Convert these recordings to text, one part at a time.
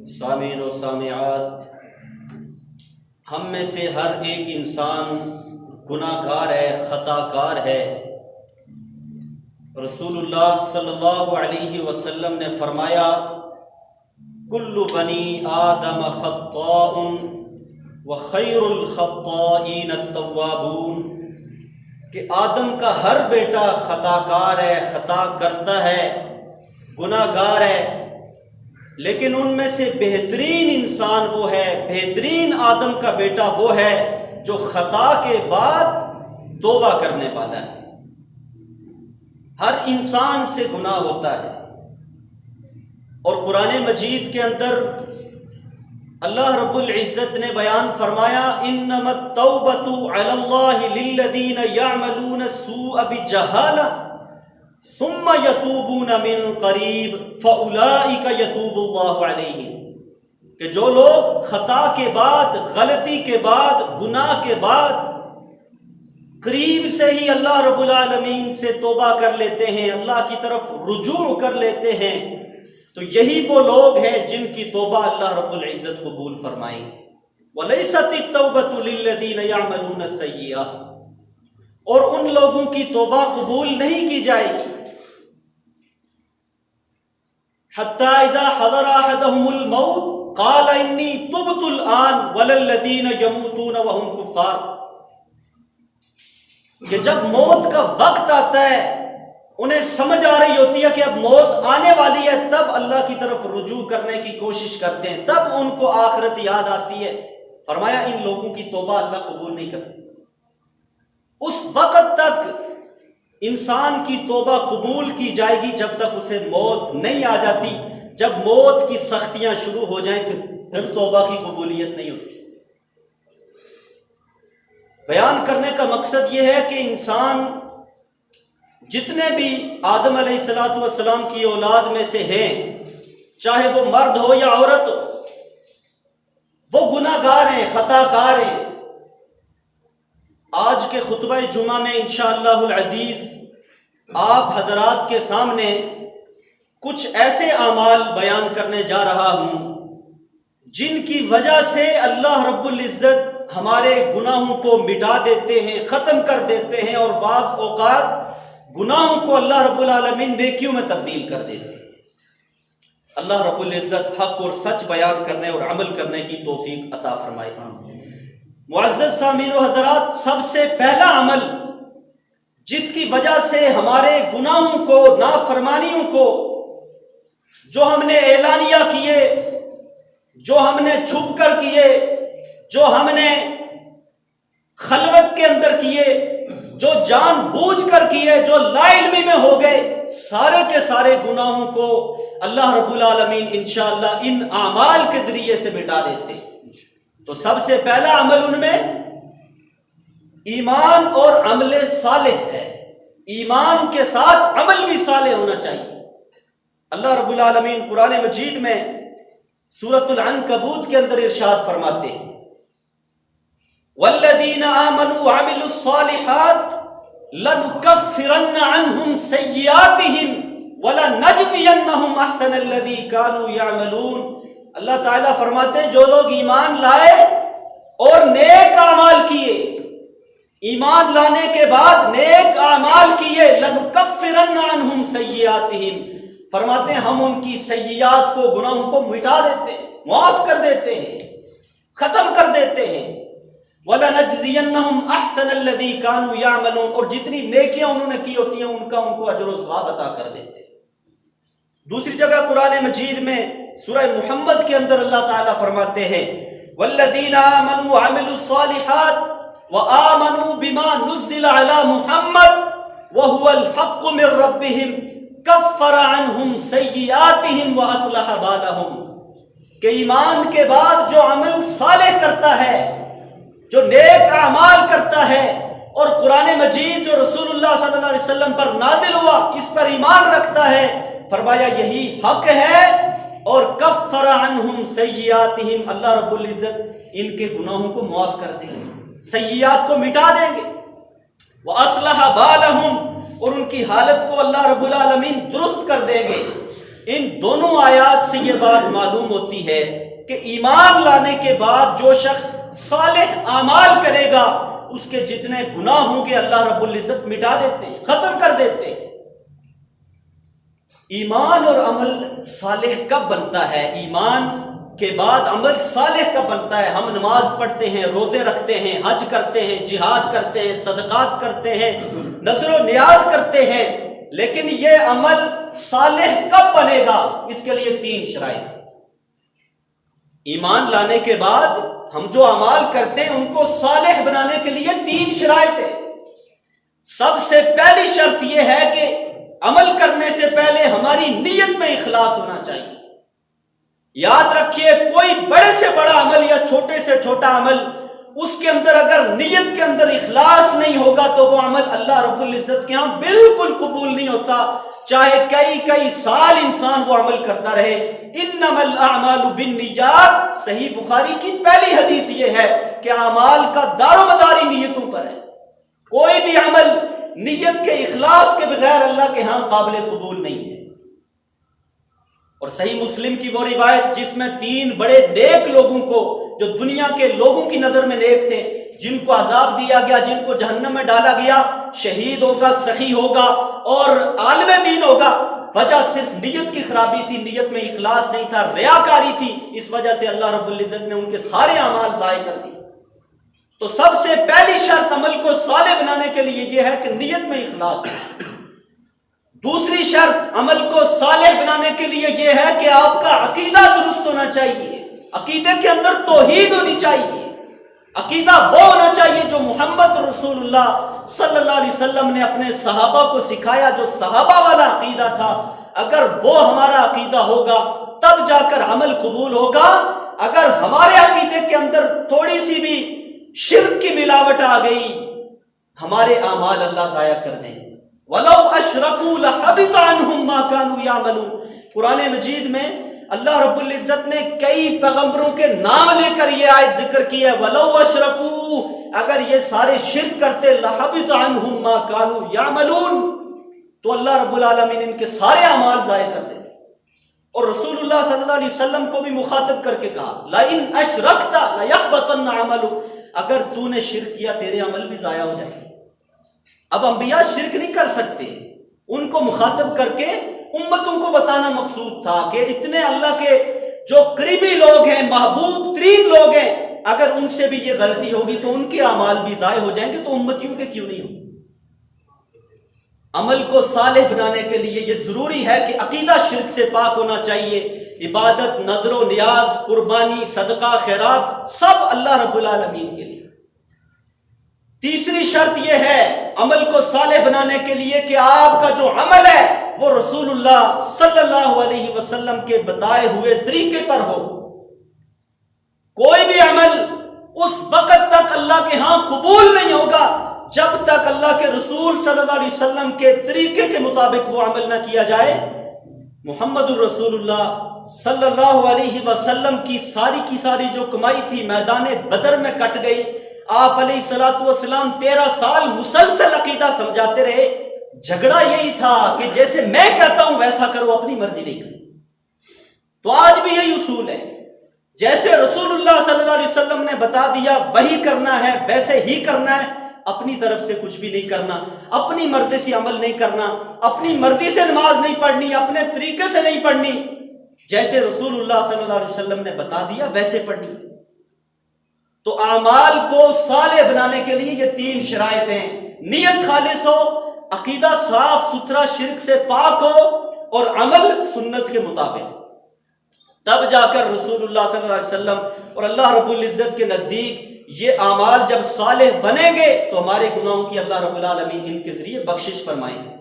سامعین و سامعات، ہم میں سے ہر ایک انسان گناہ گار ہے، خطا کار ہے۔ رسول اللہ صلی اللہ علیہ وسلم نے فرمایا کل بنی آدم خطاء وخیر الخطائین التوابون، کہ آدم کا ہر بیٹا خطا کار ہے، خطا کرتا ہے، گناہ گار ہے، لیکن ان میں سے بہترین انسان وہ ہے، بہترین آدم کا بیٹا وہ ہے جو خطا کے بعد توبہ کرنے والا ہے۔ ہر انسان سے گناہ ہوتا ہے، اور قرآن مجید کے اندر اللہ رب العزت نے بیان فرمایا انما التوبۃ علی اللہ للذین یعملون السوء بجہالہ ثم یتوبون من قریب فاولئک یتوب اللہ علیہم، کہ جو لوگ خطا کے بعد، غلطی کے بعد، گناہ کے بعد قریب سے ہی اللہ رب العالمین سے توبہ کر لیتے ہیں، اللہ کی طرف رجوع کر لیتے ہیں، تو یہی وہ لوگ ہیں جن کی توبہ اللہ رب العزت قبول فرمائیں۔ وَلَيْسَتِ التَّوْبَةُ لِلَّذِينَ يَعْمَلُونَ السَّيِّئَاتِ، اور ان لوگوں کی توبہ قبول نہیں کی جائے گی حَتَّى إِذَا حَضَرَ أَحَدَهُمُ الْمَوْتُ قَالَ إِنِّي تُبْتُ الْآنَ وَلَا الَّذِينَ يَمُوتُونَ وَهُمْ كُفَّارٌ، کہ جب موت کا وقت آتا ہے، انہیں سمجھ آ رہی ہوتی ہے کہ اب موت آنے والی ہے، تب اللہ کی طرف رجوع کرنے کی کوشش کرتے ہیں، تب ان کو آخرت یاد آتی ہے۔ فرمایا ان لوگوں کی توبہ اللہ قبول نہیں کرتا۔ اس وقت تک انسان کی توبہ قبول کی جائے گی جب تک اسے موت نہیں آ جاتی۔ جب موت کی سختیاں شروع ہو جائیں پھر توبہ کی قبولیت نہیں ہوتی۔ بیان کرنے کا مقصد یہ ہے کہ انسان جتنے بھی آدم علیہ السلام کی اولاد میں سے ہیں، چاہے وہ مرد ہو یا عورت ہو، وہ گناہ گار ہیں، خطا کار ہیں۔ آج کے خطبہ جمعہ میں انشاءاللہ العزیز آپ حضرات کے سامنے کچھ ایسے اعمال بیان کرنے جا رہا ہوں جن کی وجہ سے اللہ رب العزت ہمارے گناہوں کو مٹا دیتے ہیں، ختم کر دیتے ہیں، اور بعض اوقات گناہوں کو اللہ رب العالمین نیکیوں میں تبدیل کر دیتے ہیں۔ اللہ رب العزت حق اور سچ بیان کرنے اور عمل کرنے کی توفیق عطا فرمائے۔ معزز سامعین و حضرات، سب سے پہلا عمل جس کی وجہ سے ہمارے گناہوں کو، نافرمانیوں کو، جو ہم نے اعلانیہ کیے، جو ہم نے چھپ کر کیے، جو ہم نے خلوت کے اندر کیے، جو جان بوجھ کر کیے، جو لا علمی میں ہو گئے، سارے کے سارے گناہوں کو اللہ رب العالمین انشاءاللہ ان اعمال کے ذریعے سے مٹا دیتے ہیں۔ تو سب سے پہلا عمل ان میں ایمان اور عمل صالح ہے۔ ایمان کے ساتھ عمل بھی صالح ہونا چاہیے۔ اللہ رب العالمین قرآن مجید میں سورۃ العنکبوت کے اندر ارشاد فرماتے ہیں والذین آمنوا وعملوا الصالحات لنکفرن عنہم سیئاتہم ولنجزینہم احسن الذی کانوا یعملون۔ اللہ تعالیٰ فرماتے ہیں جو لوگ ایمان لائے اور نیک اعمال کیے، ایمان لانے کے بعد نیک اعمال کیے، لنکفرن عنہم سیئاتہم، فرماتے ہیں ہم ان کی سیئات کو، گناہوں کو مٹا دیتے ہیں، معاف کر دیتے ہیں، ختم کر دیتے ہیں۔ وَلَنَجْزِيَنَّهُمْ أَحْسَنَ الَّذِي كَانُوا يَعْمَلُونَ، اور جتنی نیکیاں انہوں نے کی ہوتی ہیں ان کو اجر و ثواب عطا کر دیتے ہیں۔ دوسری جگہ قرآن مجید میں سورہ محمد کے اندر اللہ تعالیٰ فرماتے ہیں وَالَّذِينَ آمَنُوا وَعَمِلُوا الصَّالِحَاتِ وَآمَنُوا بِمَا نُزِّلَ عَلَى مُحَمَّدٍ وَهُوَ الْحَقُّ مِن رَّبِّهِمْ كَفَّرَ عَنْهُمْ سَيِّئَاتِهِمْ وَأَصْلَحَ بَالَهُمْ، کہ ایمان کے بعد جو عمل صالح کرتا ہے، جو نیک اعمال کرتا ہے، اور قرآن مجید جو رسول اللہ صلی اللہ علیہ وسلم پر نازل ہوا اس پر ایمان رکھتا ہے، فرمایا یہی حق ہے، اور کفر عنہم سیئاتہم، اللہ رب العزت ان کے گناہوں کو معاف کر دیں گے، سیئات کو مٹا دیں گے، وَأَصْلَحَ بَالَهُمْ، اور ان کی حالت کو اللہ رب العالمین درست کر دیں گے۔ ان دونوں آیات سے یہ بات معلوم ہوتی ہے کہ ایمان لانے کے بعد جو شخص صالح اعمال کرے گا اس کے جتنے گناہ ہوں گے اللہ رب العزت مٹا دیتے ہیں، ختم کر دیتے ہیں۔ ایمان اور عمل صالح کب بنتا ہے؟ ایمان کے بعد عمل صالح کب بنتا ہے؟ ہم نماز پڑھتے ہیں، روزے رکھتے ہیں، حج کرتے ہیں، جہاد کرتے ہیں، صدقات کرتے ہیں، نذر و نیاز کرتے ہیں، لیکن یہ عمل صالح کب بنے گا؟ اس کے لیے 3 شرائط۔ ایمان لانے کے بعد ہم جو اعمال کرتے ہیں ان کو صالح بنانے کے لیے 3 شرائط ہیں۔ سب سے پہلی شرط یہ ہے کہ عمل کرنے سے پہلے ہماری نیت میں اخلاص ہونا چاہیے۔ یاد رکھیے، کوئی بڑے سے بڑا عمل یا چھوٹے سے چھوٹا عمل، اس کے اندر اگر نیت کے اندر اخلاص نہیں ہوگا تو وہ عمل اللہ رب العزت کے ہاں بالکل قبول نہیں ہوتا، چاہے کئی سال انسان وہ عمل کرتا رہے۔ انما الاعمال بالنیات، صحیح بخاری کی پہلی حدیث یہ ہے کہ اعمال کا دار و مدار نیتوں پر ہے۔ کوئی بھی عمل نیت کے اخلاص کے بغیر اللہ کے ہاں قابل قبول نہیں ہے۔ اور صحیح مسلم کی وہ روایت جس میں 3 بڑے نیک لوگوں کو، جو دنیا کے لوگوں کی نظر میں نیک تھے، جن کو عذاب دیا گیا، جن کو جہنم میں ڈالا گیا، شہید ہوگا، سخی ہوگا اور عالم دین ہوگا، وجہ صرف نیت کی خرابی تھی، نیت میں اخلاص نہیں تھا، ریاکاری تھی، اس وجہ سے اللہ رب العزت نے ان کے سارے اعمال ضائع کر دیے۔ تو سب سے پہلی شرط عمل کو صالح بنانے کے لیے یہ ہے کہ نیت میں اخلاص ہے۔ دوسری شرط عمل کو صالح بنانے کے لیے یہ ہے کہ آپ کا عقیدہ درست ہونا چاہیے، عقیدے کے اندر توحید ہونی چاہیے، عقیدہ وہ ہونا چاہیے جو محمد رسول اللہ صلی اللہ علیہ وسلم نے اپنے صحابہ کو سکھایا، جو صحابہ والا عقیدہ تھا۔ اگر وہ ہمارا عقیدہ ہوگا تب جا کر عمل قبول ہوگا۔ اگر ہمارے عقیدے کے اندر تھوڑی سی بھی شرک کی ملاوٹ آ گئی، ہمارے اعمال اللہ ضائع کر دیں۔ وَلَوْ أَشْرَكُوا لَحَبِطَ عَنْهُمْ مَا كَانُوا يَعْمَلُونَ۔ قرآن مجید میں اللہ رب العزت نے کئی پیغمبروں کے نام لے کر یہ آیت ذکر کی ہے، وَلَوْ أَشْرَكُوا، اگر یہ سارے شرک کرتے، لَحَبِطَ عَنْهُمْ مَا كَانُوا يَعْمَلُونَ، تو اللہ رب العالمین ان کے سارے اعمال ضائع کر دیں۔ اور رسول اللہ صلی اللہ علیہ وسلم کو بھی مخاطب کر کے کہا، لَإِنْ أَشْرَكْتَ لَيَحْبَطَنَّ عَمَلُكَ، اگر تو نے شرک کیا تیرے عمل بھی ضائع ہو جائیں گے۔ اب انبیاء شرک نہیں کر سکتے، ان کو مخاطب کر کے امتوں کو بتانا مقصود تھا کہ اتنے اللہ کے جو قریبی لوگ ہیں، محبوب ترین لوگ ہیں، اگر ان سے بھی یہ غلطی ہوگی تو ان کے اعمال بھی ضائع ہو جائیں گے، تو امتیوں کے کیوں نہیں ہوں۔ عمل کو صالح بنانے کے لیے یہ ضروری ہے کہ عقیدہ شرک سے پاک ہونا چاہیے۔ عبادت، نذر و نیاز، قربانی، صدقہ، خیرات، سب اللہ رب العالمین کے لیے۔ تیسری شرط یہ ہے عمل کو صالح بنانے کے لیے کہ آپ کا جو عمل ہے وہ رسول اللہ صلی اللہ علیہ وسلم کے بتائے ہوئے طریقے پر ہو۔ کوئی بھی عمل اس وقت تک اللہ کے ہاں قبول نہیں ہوگا جب تک اللہ کے رسول صلی اللہ علیہ وسلم کے طریقے کے مطابق وہ عمل نہ کیا جائے۔ محمد الرسول اللہ صلی اللہ علیہ وسلم کی ساری جو کمائی تھی میدان بدر میں کٹ گئی۔ آپ علیہ الصلوۃ والسلام 13 سال مسلسل عقیدہ سمجھاتے رہے۔ جھگڑا یہی تھا کہ جیسے میں کہتا ہوں ویسا کرو، اپنی مرضی نہیں کرو۔ تو آج بھی یہی اصول ہے، جیسے رسول اللہ صلی اللہ علیہ وسلم نے بتا دیا وہی کرنا ہے، ویسے ہی کرنا ہے، اپنی طرف سے کچھ بھی نہیں کرنا، اپنی مرضی سے عمل نہیں کرنا، اپنی مرضی سے نماز نہیں پڑھنی، اپنے طریقے سے نہیں پڑھنی، جیسے رسول اللہ صلی اللہ علیہ وسلم نے بتا دیا ویسے پڑھنی۔ تو اعمال کو صالح بنانے کے لیے یہ 3 شرائط ہیں، نیت خالص ہو، عقیدہ صاف ستھرا شرک سے پاک ہو، اور عمل سنت کے مطابق، تب جا کر رسول اللہ صلی اللہ علیہ وسلم اور اللہ رب العزت کے نزدیک یہ اعمال جب صالح بنیں گے تو ہمارے گناہوں کی اللہ رب العالمین ان کے ذریعے بخشش فرمائیں گے۔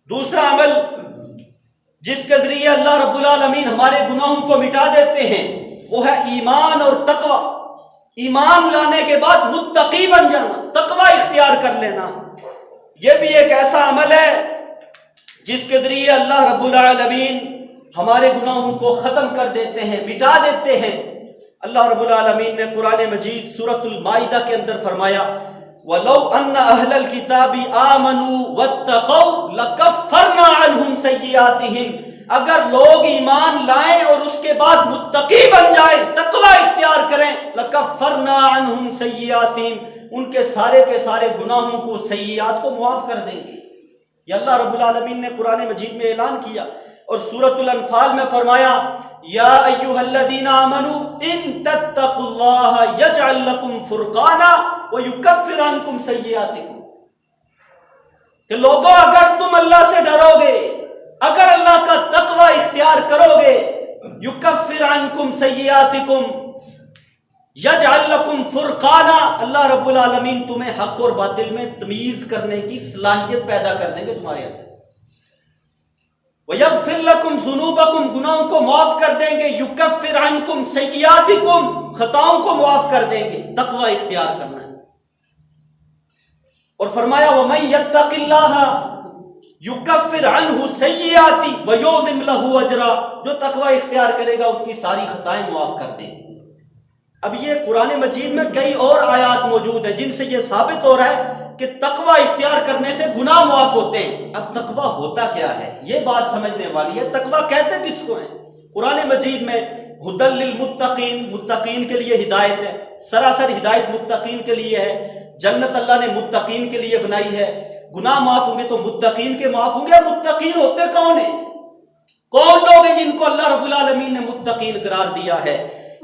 دوسرا عمل جس کے ذریعے اللہ رب العالمین ہمارے گناہوں کو مٹا دیتے ہیں وہ ہے ایمان اور تقوی۔ ایمان لانے کے بعد متقی بن جانا، تقوی اختیار کر لینا، یہ بھی ایک ایسا عمل ہے جس کے ذریعے اللہ رب العالمین ہمارے گناہوں کو ختم کر دیتے ہیں، مٹا دیتے ہیں۔ اللہ رب العالمین نے قرآن مجید سورۃ المائدہ کے اندر فرمایا، وَلَوْ أَنَّ أَهْلَ الْكِتَابِ آمَنُوا وَاتَّقَوْا لَكَفَّرْنَا عَنْهُمْ سَيِّئَاتِهِمْ اگر لوگ ایمان لائیں اور اس کے بعد متقی بن جائیں، تقوی اختیار کریں، لَكَفَّرْنَا عَنْهُمْ سَيِّئَاتِهِمْ، ان کے سارے گناہوں کو، سیئات کو معاف کر دیں گے۔ یہ اللہ رب العالمین نے قرآن مجید میں اعلان کیا، اور سورۃ الانفال میں فرمایا یا ایھا الذین آمنوا ان تتقوا اللہ یجعل لکم فرقانا ویکفر عنکم سیئاتکم، کہ لوگوں اگر تم اللہ سے ڈرو گے، اگر اللہ کا تقوی اختیار کرو گے، یکفر عنکم سیئاتکم یجعل لکم فرقانا، اللہ رب العالمین تمہیں حق اور باطل میں تمیز کرنے کی صلاحیت پیدا کر دیں گے تمہارے اندر، وَيَغْفِرْ لَكُمْ ذُنُوبَكُمْ، گناہوں کو معاف کر دیں گے، يُكَفِّرْ عَنْكُمْ سَيِّئَاتِكُمْ، خطاؤں کو معاف کر دیں گے۔ تقوی اختیار کرنا ہے۔ اور فرمایا وَمَن يَتَّقِ اللَّهَ يُكَفِّرْ عَنْهُ سَيِّئَاتِهِ وَيُعْظِمْ لَهُ أَجْرًا، جو تقوی اختیار کرے گا اس کی ساری خطائیں معاف کر دیں گے۔ اب یہ قرآن مجید میں کئی اور آیات موجود ہیں جن سے یہ ثابت ہو رہا ہے کہ تقوی اختیار کرنے سے گناہ معاف ہوتے ہیں۔ اب تقوی ہوتا کیا ہے، یہ بات سمجھنے والی ہے۔ تقوی کہتے کس کو ہیں؟ قرآن مجید میں ھدی للمتقین، متقین کے لیے ہدایت ہے، سراسر ہدایت متقین کے لیے ہے۔ جنت اللہ نے متقین کے لیے بنائی ہے۔ گناہ معاف ہوں گے تو متقین کے معاف ہوں گے۔ متقین ہوتے کون ہیں؟ کون لوگ ہیں جن کو اللہ رب العالمین نے متقین قرار دیا ہے؟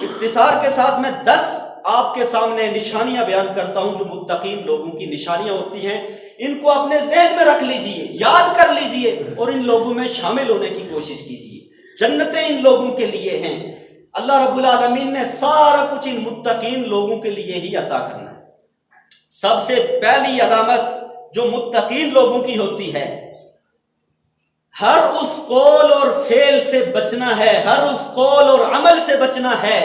اختصار کے ساتھ میں 10 آپ کے سامنے نشانیاں بیان کرتا ہوں جو متقین لوگوں کی نشانیاں ہوتی ہیں۔ ان کو اپنے ذہن میں رکھ لیجئے، یاد کر لیجئے اور ان لوگوں میں شامل ہونے کی کوشش کیجئے۔ جنتیں ان لوگوں کے لیے ہیں۔ اللہ رب العالمین نے سارا کچھ ان متقین لوگوں کے لیے ہی عطا کرنا ہے۔ سب سے پہلی علامت جو متقین لوگوں کی ہوتی ہے، ہر اس قول اور فعل سے بچنا ہے، ہر اس قول اور عمل سے بچنا ہے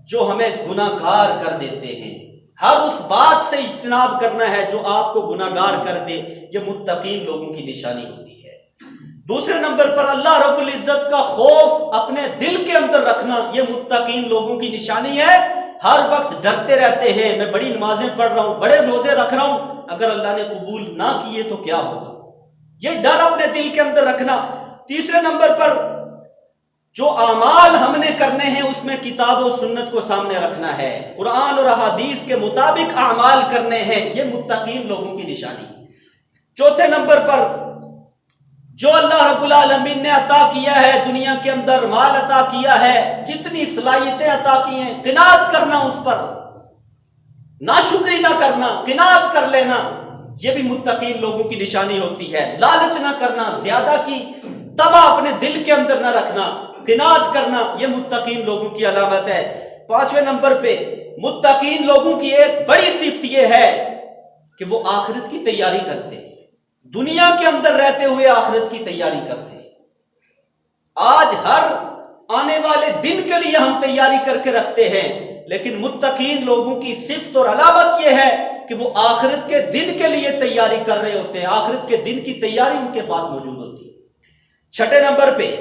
جو ہمیں گناہگار کر دیتے ہیں، ہر اس بات سے اجتناب کرنا ہے جو آپ کو گناہگار کر دے۔ یہ متقین لوگوں کی نشانی ہوتی ہے۔ دوسرے نمبر پر اللہ رب العزت کا خوف اپنے دل کے اندر رکھنا، یہ متقین لوگوں کی نشانی ہے۔ ہر وقت ڈرتے رہتے ہیں، میں بڑی نمازیں پڑھ رہا ہوں، بڑے روزے رکھ رہا ہوں، اگر اللہ نے قبول نہ کیے تو کیا ہوگا؟ یہ ڈر اپنے دل کے اندر رکھنا۔ تیسرے نمبر پر جو اعمال ہم نے کرنے ہیں اس میں کتاب و سنت کو سامنے رکھنا ہے، قرآن اور احادیث کے مطابق اعمال کرنے ہیں، یہ متقین لوگوں کی نشانی۔ چوتھے نمبر پر جو اللہ رب العالمین نے عطا کیا ہے دنیا کے اندر، مال عطا کیا ہے، جتنی صلاحیتیں عطا کی ہیں، قناعت کرنا اس پر، ناشکری نہ کرنا، قناعت کر لینا، یہ بھی متقین لوگوں کی نشانی ہوتی ہے۔ لالچ نہ کرنا، زیادہ کی طمع اپنے دل کے اندر نہ رکھنا، قناعت کرنا، یہ متقین لوگوں کی علامت ہے۔ پانچویں نمبر پہ متقین لوگوں کی ایک بڑی صفت یہ ہے کہ وہ آخرت کی تیاری کرتے ہیں، دنیا کے اندر رہتے ہوئے آخرت کی تیاری کرتے ہیں۔ آج ہر آنے والے دن کے لیے ہم تیاری کر کے رکھتے ہیں، لیکن متقین لوگوں کی صفت اور علامت یہ ہے کہ وہ آخرت کے دن کے لیے تیاری کر رہے ہوتے ہیں، آخرت کے دن کی تیاری ان کے پاس موجود ہوتی ہے۔ چھٹے نمبر پہ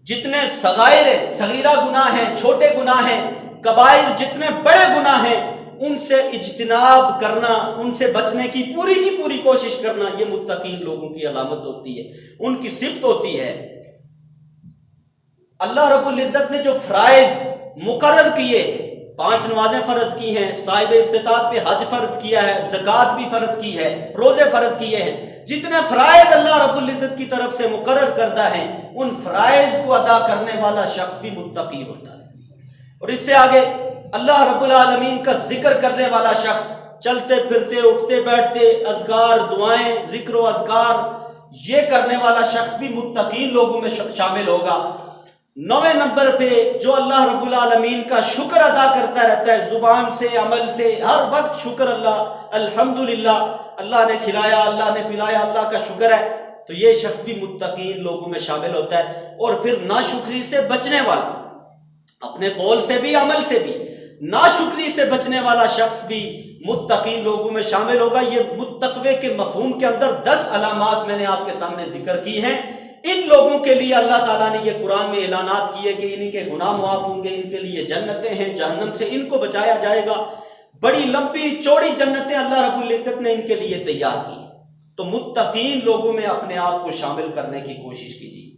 جتنے صغائر صغیرہ گناہ ہیں، چھوٹے گناہ ہیں، کبائر جتنے بڑے گناہ ہیں، ان سے اجتناب کرنا، ان سے بچنے کی پوری کوشش کرنا، یہ متقین لوگوں کی علامت ہوتی ہے، ان کی صفت ہوتی ہے۔ اللہ رب العزت نے جو فرائض مقرر کیے، 5 نمازیں فرض کی ہیں، صاحب استطاعت پہ حج فرض کیا ہے، زکوٰۃ بھی فرض کی ہے، روزے فرض کیے ہیں، جتنے فرائض اللہ رب العزت کی طرف سے مقرر کردہ ہیں، ان فرائض کو ادا کرنے والا شخص بھی متقی ہوتا ہے۔ اور اس سے آگے اللہ رب العالمین کا ذکر کرنے والا شخص، چلتے پھرتے اٹھتے بیٹھتے اذکار، دعائیں، ذکر و اذکار یہ کرنے والا شخص بھی متقین لوگوں میں شامل ہوگا۔ 9ویں نمبر پہ جو اللہ رب العالمین کا شکر ادا کرتا رہتا ہے، زبان سے، عمل سے، ہر وقت شکر، اللہ الحمدللہ، اللہ نے کھلایا، اللہ نے پلایا، اللہ کا شکر ہے، تو یہ شخص بھی متقین لوگوں میں شامل ہوتا ہے۔ اور پھر ناشکری سے بچنے والا، اپنے قول سے بھی، عمل سے بھی ناشکری سے بچنے والا شخص بھی متقین لوگوں میں شامل ہوگا۔ یہ متقوے کے مفہوم کے اندر 10 علامات میں نے آپ کے سامنے ذکر کی ہیں۔ ان لوگوں کے لیے اللہ تعالیٰ نے یہ قرآن میں اعلانات کیے کہ ان کے گناہ معاف ہوں گے، ان کے لیے جنتیں ہیں، جہنم سے ان کو بچایا جائے گا، بڑی لمبی چوڑی جنتیں اللہ رب العزت نے ان کے لیے تیار کی۔ تو متقین لوگوں میں اپنے آپ کو شامل کرنے کی کوشش کیجیے۔